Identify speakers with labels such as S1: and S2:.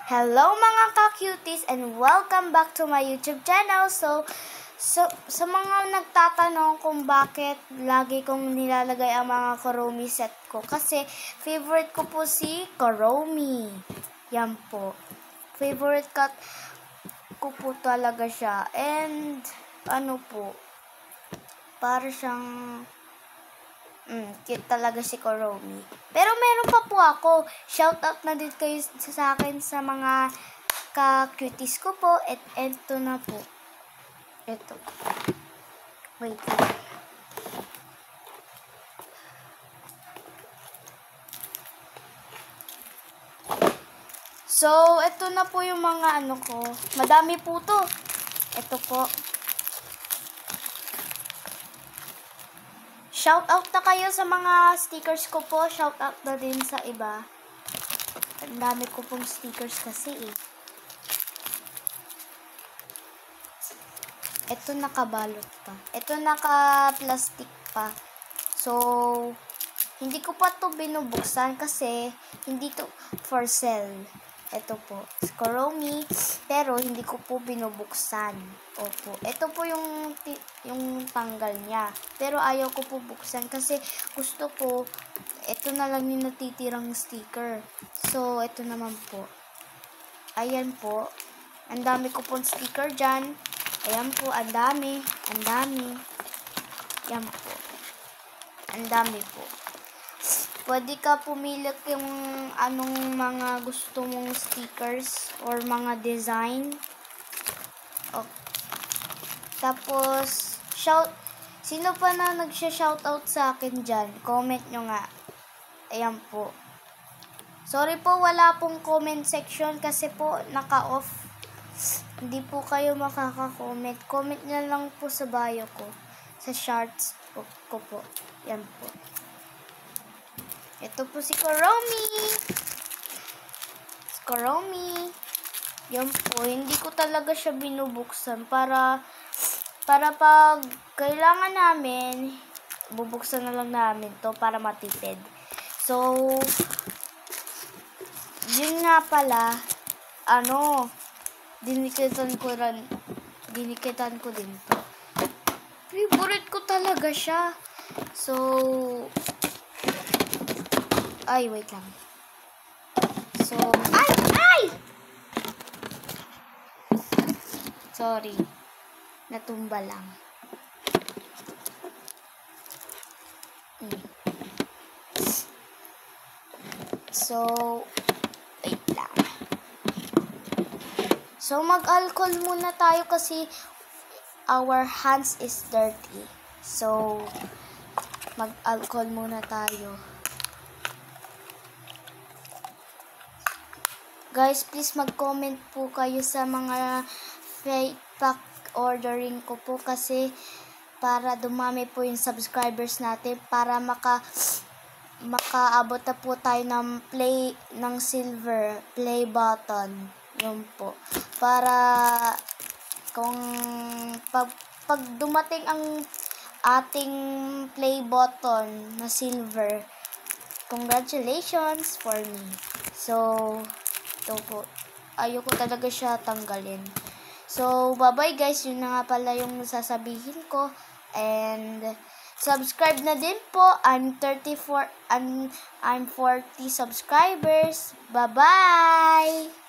S1: Hello mga ka-cuties and welcome back to my YouTube channel. So sa mga nagtatanong kung bakit lagi kong nilalagay ang mga Kuromi set ko, kasi favorite ko po si Kuromi. Yan po. Favorite cat ko po talaga siya. And ano po, para siyang cute talaga si Kuromi. Pero meron pa po ako. Shoutout na din kayo sa akin sa mga ka-cuties ko po. At eto na po. Eto. Wait lang. So, eto na po yung mga ano ko. Madami po to. Eto po. Shoutout na kayo sa mga stickers ko po. Shoutout na din sa iba. Ang dami ko pong stickers kasi eh. Ito nakabalot pa. Ito naka-plastic pa. So, hindi ko pa to binubuksan kasi hindi to for sale. Ito po, Kuromi, pero hindi ko po binubuksan. Opo. Ito po yung tanggal niya. Pero ayaw ko po buksan kasi gusto ko ito na lang yung natitirang sticker. So, ito naman po. Ayan po. Ang dami ko pong sticker dyan. Ayan po, ang dami. Ang dami. Yan po. Ang dami po. Pwede ka pumili yung anong mga gusto mong stickers or mga design. Okay. Tapos, sino pa na nagsha-shoutout sa akin dyan? Comment nyo nga. Ayan po. Sorry po, wala pong comment section kasi po naka-off. Hindi po kayo makaka-comment. Comment nyo lang po sa bio ko. Sa shorts ko po. Yan po. Ito po si Kuromi. Kuromi. Yan po. Hindi ko talaga siya binubuksan para pag kailangan namin, bubuksan na lang namin to para matipid. So, yun nga pala, dinikitan ko din to. Favorite ko talaga siya. So, ay, wait lang. So, ay! Sorry. Natumba lang. So, wait lang. So, mag-alcohol muna tayo kasi our hands is dirty. So, mag-alcohol muna tayo. Guys, please mag-comment po kayo sa mga fake pack ordering ko po kasi para dumami po yung subscribers natin para makaabot na po tayo ng silver play button. Yun po. Para kung pag dumating ang ating play button na silver, congratulations for me. So, ito po. Ayoko talaga siya tanggalin. So, bye-bye guys. Yun na nga pala yung sasabihin ko. And, subscribe na din po. I'm 40 subscribers. Bye-bye!